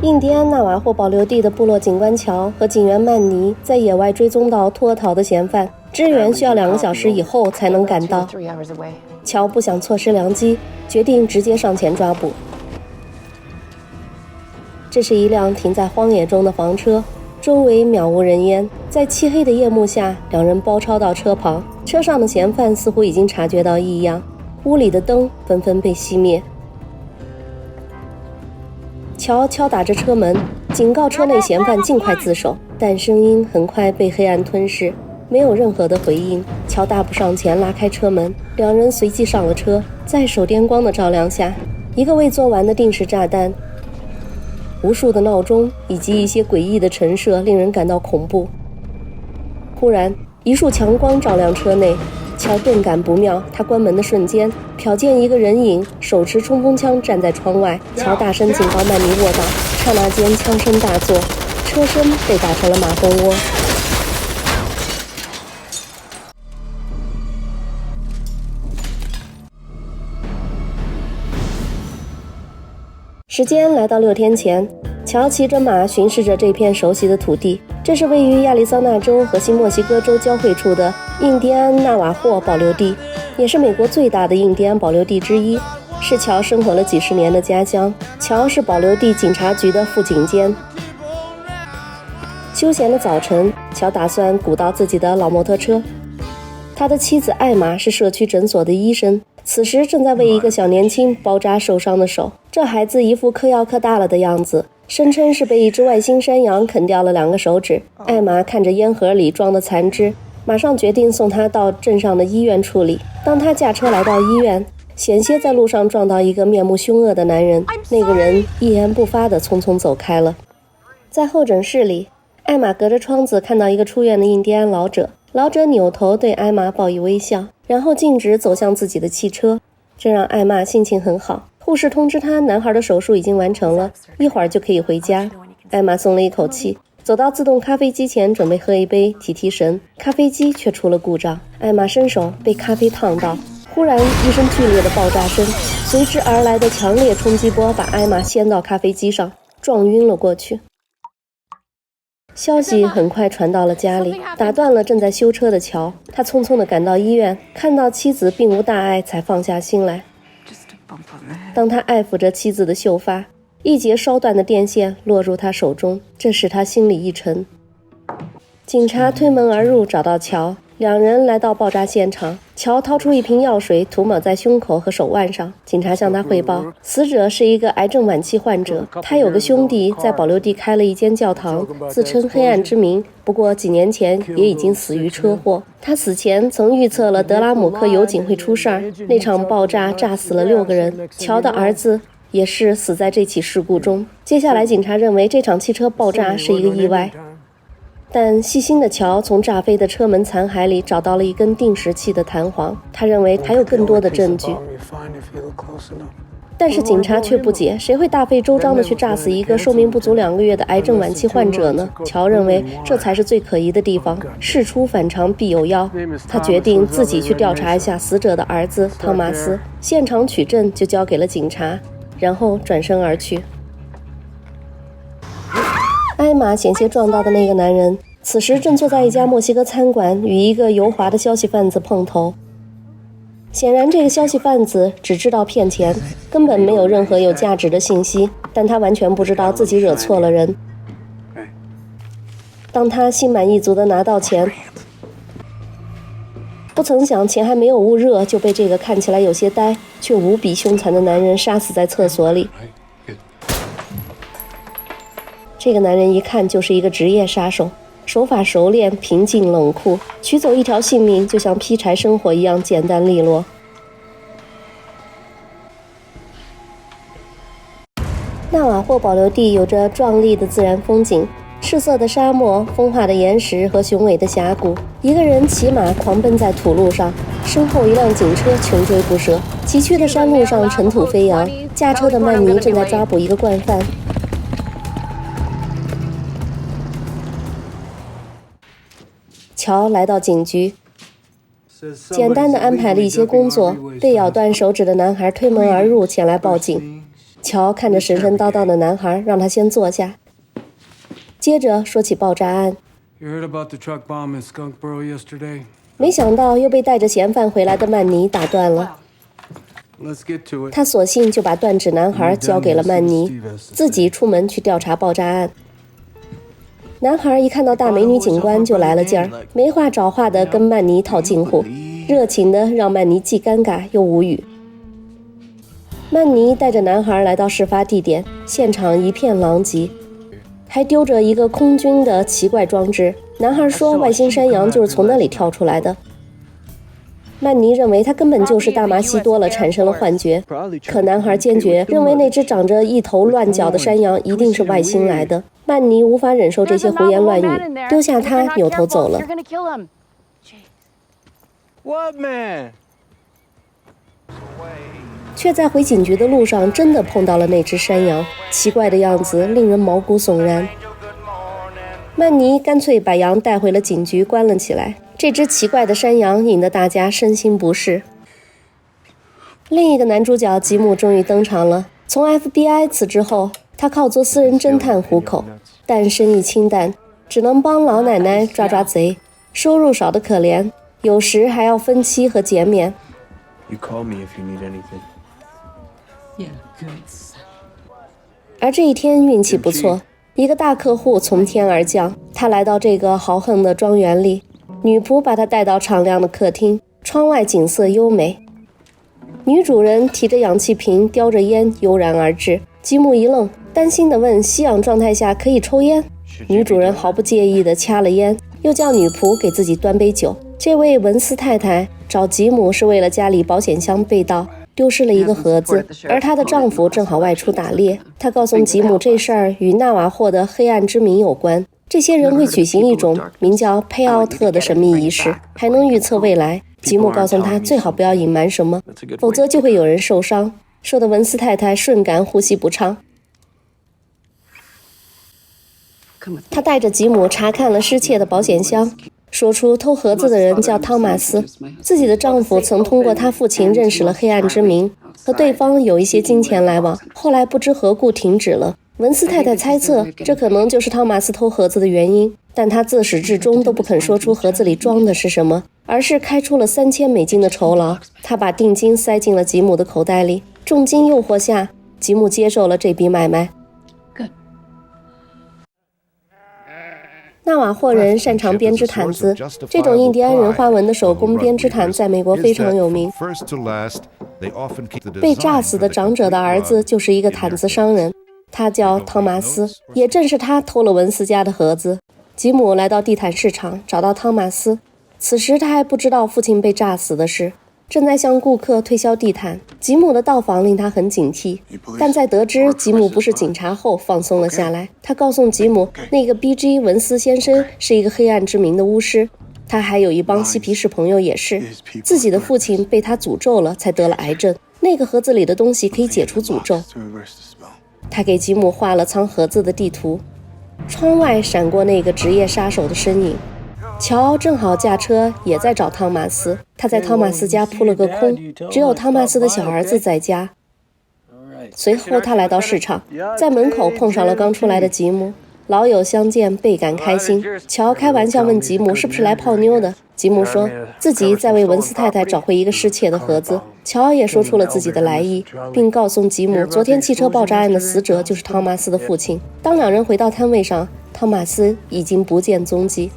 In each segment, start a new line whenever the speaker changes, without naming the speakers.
印第安纳瓦霍保留地的部落警官乔和警员曼尼在野外追踪到脱逃的嫌犯，支援需要2个小时以后才能赶到。乔不想错失良机，决定直接上前抓捕。这是一辆停在荒野中的房车，周围渺无人烟。在漆黑的夜幕下，两人包抄到车旁，车上的嫌犯似乎已经察觉到异样，屋里的灯纷纷被熄灭。乔敲打着车门，警告车内嫌犯尽快自首，但声音很快被黑暗吞噬，没有任何的回应。乔大步上前拉开车门，两人随即上了车。在手电光的照亮下，一个未做完的定时炸弹，无数的闹钟以及一些诡异的陈设令人感到恐怖。忽然一束强光照亮车内，乔顿感不妙，他关门的瞬间瞟见一个人影手持冲锋枪站在窗外。乔大声警告曼尼沃道，刹那间枪声大作，车身被打成了马蜂窝。时间来到6天前，乔骑着马巡视着这片熟悉的土地。这是位于亚利桑那州和新墨西哥州交汇处的印第安纳瓦霍保留地，也是美国最大的印第安保留地之一，是乔生活了几十年的家乡。乔是保留地警察局的副警监。休闲的早晨，乔打算鼓捣自己的老摩托车。他的妻子艾玛是社区诊所的医生，此时正在为一个小年轻包扎受伤的手。这孩子一副嗑药嗑大了的样子，声称是被一只外星山羊啃掉了2个手指。艾玛看着烟盒里装的残肢，马上决定送他到镇上的医院处理。当他驾车来到医院，险些在路上撞到一个面目凶恶的男人，那个人一言不发地匆匆走开了。在候诊室里，艾玛隔着窗子看到一个出院的印第安老者，老者扭头对艾玛报以微笑，然后径直走向自己的汽车，这让艾玛心情很好。护士通知她，男孩的手术已经完成了，一会儿就可以回家。艾玛松了一口气，走到自动咖啡机前准备喝一杯提提神，咖啡机却出了故障。艾玛伸手被咖啡烫到，忽然一声剧烈的爆炸声，随之而来的强烈冲击波把艾玛掀到咖啡机上，撞晕了过去。消息很快传到了家里，打断了正在修车的乔。他匆匆地赶到医院，看到妻子并无大碍，才放下心来。当他爱抚着妻子的秀发，一节烧断的电线落入他手中，这使他心里一沉。警察推门而入，找到乔，两人来到爆炸现场。乔掏出一瓶药水涂抹在胸口和手腕上。警察向他汇报，死者是一个癌症晚期患者，他有个兄弟在保留地开了一间教堂，自称黑暗之名，不过几年前也已经死于车祸。他死前曾预测了德拉姆克油井会出事儿，那场爆炸炸死了6个人，乔的儿子也是死在这起事故中。接下来警察认为这场汽车爆炸是一个意外，但细心的乔从炸飞的车门残骸里找到了一根定时器的弹簧，他认为还有更多的证据。但是警察却不解，谁会大费周章地去炸死一个寿命不足2个月的癌症晚期患者呢？乔认为这才是最可疑的地方，事出反常必有妖。他决定自己去调查一下死者的儿子汤马斯，现场取证就交给了警察，然后转身而去。艾玛险些撞到的那个男人，此时正坐在一家墨西哥餐馆与一个油滑的消息贩子碰头。显然这个消息贩子只知道骗钱，根本没有任何有价值的信息，但他完全不知道自己惹错了人。当他心满意足地拿到钱，不曾想钱还没有捂热，就被这个看起来有些呆却无比凶残的男人杀死在厕所里。这个男人一看就是一个职业杀手，手法熟练，平静冷酷，取走一条性命就像劈柴生火一样简单利落。纳瓦霍保留地有着壮丽的自然风景，赤色的沙漠、风化的岩石和雄伟的峡谷。一个人骑马狂奔在土路上，身后一辆警车穷追不舍。崎岖的山路上尘土飞扬，驾车的曼尼正在抓捕一个惯犯。乔来到警局，简单的安排了一些工作，被咬断手指的男孩推门而入，前来报警。乔看着神神叨叨的男孩，让他先坐下，接着说起爆炸案。没想到又被带着嫌犯回来的曼尼打断了。他索性就把断指男孩交给了曼尼，自己出门去调查爆炸案。男孩一看到大美女警官就来了劲儿，没话找话的跟曼尼套近乎，热情的让曼尼既尴尬又无语。曼尼带着男孩来到事发地点，现场一片狼藉，还丢着一个空军的奇怪装置。男孩说外星山羊就是从那里跳出来的。曼尼认为他根本就是大麻吸多了产生了幻觉，可男孩坚决认为那只长着一头乱角的山羊一定是外星来的。曼尼无法忍受这些胡言乱语，丢下他扭头走了。却在回警局的路上真的碰到了那只山羊，奇怪的样子令人毛骨悚然。曼尼干脆把羊带回了警局关了起来。这只奇怪的山羊引得大家身心不适。另一个男主角吉姆终于登场了。从 FBI 辞职后，他靠做私人侦探糊口，但生意清淡，只能帮老奶奶抓抓贼，收入少得可怜，有时还要分期和减免。而这一天运气不错，一个大客户从天而降，他来到这个豪横的庄园里，女仆把他带到敞亮的客厅，窗外景色优美。女主人提着氧气瓶，叼着烟悠然而至。吉姆一愣，担心地问：吸氧状态下可以抽烟？女主人毫不介意地掐了烟，又叫女仆给自己端杯酒。这位文斯太太找吉姆是为了家里保险箱被盗，丢失了一个盒子，而她的丈夫正好外出打猎。她告诉吉姆，这事儿与纳瓦霍的黑暗之谜有关。这些人会举行一种名叫佩奥特的神秘仪式，还能预测未来。吉姆告诉他最好不要隐瞒什么，否则就会有人受伤，说的文斯太太瞬感呼吸不畅。他带着吉姆查看了失窃的保险箱，说出偷盒子的人叫汤马斯，自己的丈夫曾通过他父亲认识了黑暗之谜，和对方有一些金钱来往，后来不知何故停止了。文斯太太猜测这可能就是汤马斯偷盒子的原因，但他自始至终都不肯说出盒子里装的是什么，而是开出了$3000的酬劳。他把定金塞进了吉姆的口袋里，重金诱惑下，吉姆接受了这笔买卖。纳瓦霍人擅长编织毯子，这种印第安人花纹的手工编织毯在美国非常有名。被炸死的长者的儿子就是一个毯子商人，他叫汤马斯，也正是他偷了文斯家的盒子。吉姆来到地毯市场，找到汤马斯，此时他还不知道父亲被炸死的事，正在向顾客推销地毯。吉姆的到访令他很警惕，但在得知吉姆不是警察后放松了下来。他告诉吉姆，那个 BG 文斯先生是一个黑暗之名的巫师，他还有一帮嬉皮士朋友也是，自己的父亲被他诅咒了才得了癌症，那个盒子里的东西可以解除诅咒。他给吉姆画了藏盒子的地图，窗外闪过那个职业杀手的身影。乔正好驾车也在找汤马斯，他在汤马斯家扑了个空，只有汤马斯的小儿子在家。随后他来到市场，在门口碰上了刚出来的吉姆，老友相见倍感开心。乔开玩笑问吉姆是不是来泡妞的，吉姆说自己在为文斯太太找回一个失窃的盒子。乔也说出了自己的来意，并告诉吉姆昨天汽车爆炸案的死者就是汤马斯的父亲。当两人回到摊位上，汤马斯已经不见踪迹。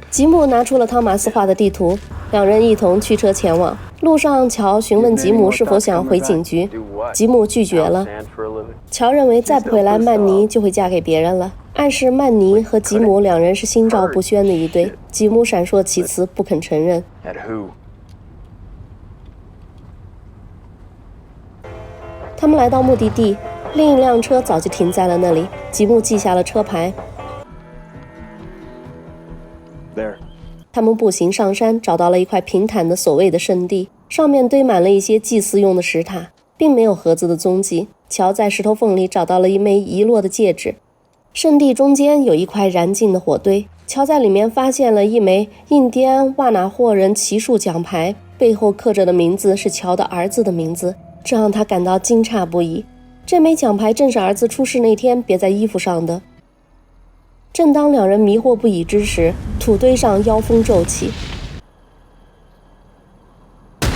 吉姆拿出了汤马斯画的地图，两人一同驱车前往。路上，乔询问吉姆是否想回警局，吉姆拒绝了。乔认为再不回来，曼妮就会嫁给别人了，暗示曼妮和吉姆两人是心照不宣的一对。吉姆闪烁其词，不肯承认。他们来到目的地，另一辆车早就停在了那里。吉姆记下了车牌。他们步行上山，找到了一块平坦的所谓的圣地，上面堆满了一些祭祀用的石塔，并没有盒子的踪迹。乔在石头缝里找到了一枚遗落的戒指。圣地中间有一块燃尽的火堆，乔在里面发现了一枚印第安瓦纳霍人骑术奖牌，背后刻着的名字是乔的儿子的名字。这让他感到惊诧不已。这枚奖牌正是儿子出事那天别在衣服上的。正当两人迷惑不已之时，土堆上妖风骤起，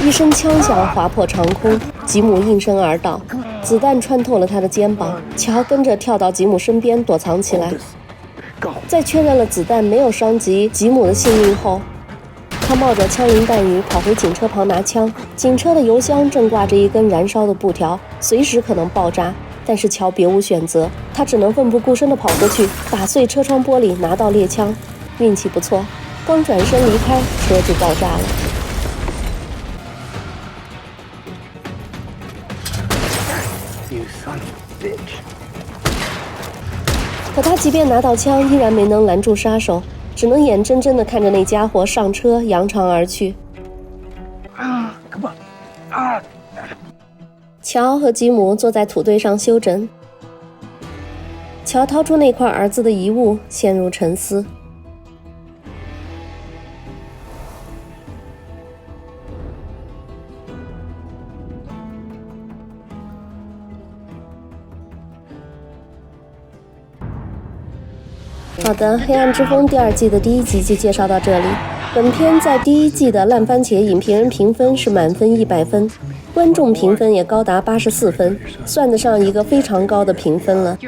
一声枪响划破长空，吉姆应声而倒，子弹穿透了他的肩膀。乔跟着跳到吉姆身边躲藏起来。在确认了子弹没有伤及吉姆的性命后，他冒着枪林弹雨跑回警车旁拿枪。警车的油箱正挂着一根燃烧的布条，随时可能爆炸。但是乔别无选择，他只能奋不顾身地跑过去，打碎车窗玻璃，拿到猎枪。运气不错，刚转身离开，车就爆炸了。可他即便拿到枪，依然没能拦住杀手，只能眼睁睁地看着那家伙上车扬长而去。乔和吉姆坐在土堆上休整。乔掏出那块儿子的遗物，陷入沉思。好的，《黑暗之风》第2季的第1集就介绍到这里。本片在第1季的烂番茄影评人评分是满分100分，观众评分也高达84分，算得上一个非常高的评分了。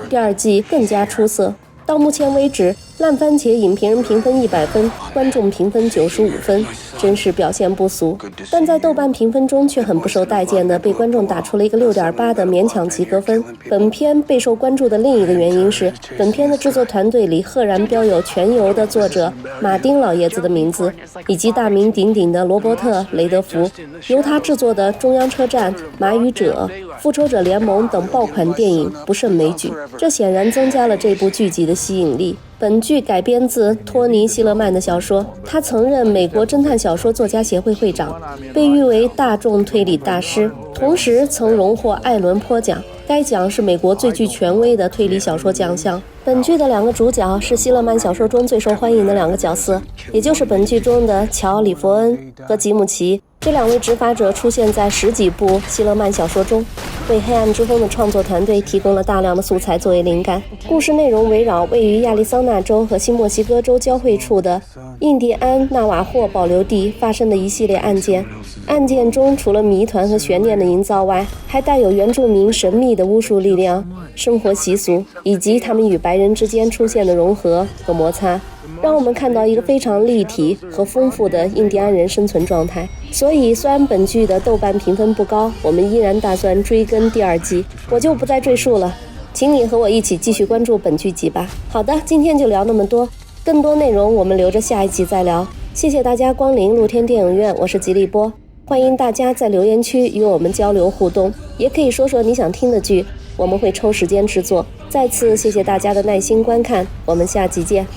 第2季更加出色，到目前为止，烂番茄影评人评分100分，观众评分95分，真是表现不俗。但在豆瓣评分中却很不受待见的被观众打出了一个6.8的勉强及格分。本片备受关注的另一个原因是，本片的制作团队里赫然标有全游的作者马丁老爷子的名字，以及大名鼎鼎的罗伯特·雷德福。由他制作的《中央车站》、《马语者》、《复仇者联盟》等爆款电影不胜枚举，这显然增加了这部剧集的吸引力。本剧改编自托尼·希勒曼的小说，他曾任美国侦探小说作家协会会长，被誉为大众推理大师，同时曾荣获艾伦坡奖。该奖是美国最具权威的推理小说奖项。本剧的2个主角是希勒曼小说中最受欢迎的2个角色，也就是本剧中的乔·里弗恩和吉姆·奇。这2位执法者出现在10几部希勒曼小说中，为《黑暗之风》的创作团队提供了大量的素材作为灵感。故事内容围绕位于亚利桑那州和新墨西哥州交汇处的印第安纳瓦霍保留地发生的一系列案件。案件中除了谜团和悬念的营造外，还带有原住民神秘的巫术力量、生活习俗，以及他们与白人之间出现的融合和摩擦，让我们看到一个非常立体和丰富的印第安人生存状态。所以虽然本剧的豆瓣评分不高，我们依然打算追更第2季，我就不再赘述了，请你和我一起继续关注本剧集吧。好的，今天就聊那么多，更多内容我们留着下一集再聊。谢谢大家光临露天电影院，我是吉利波，欢迎大家在留言区与我们交流互动，也可以说说你想听的剧，我们会抽时间制作。再次谢谢大家的耐心观看，我们下集见。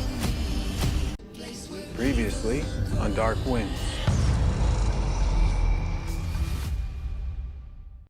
Previously on Dark Winds.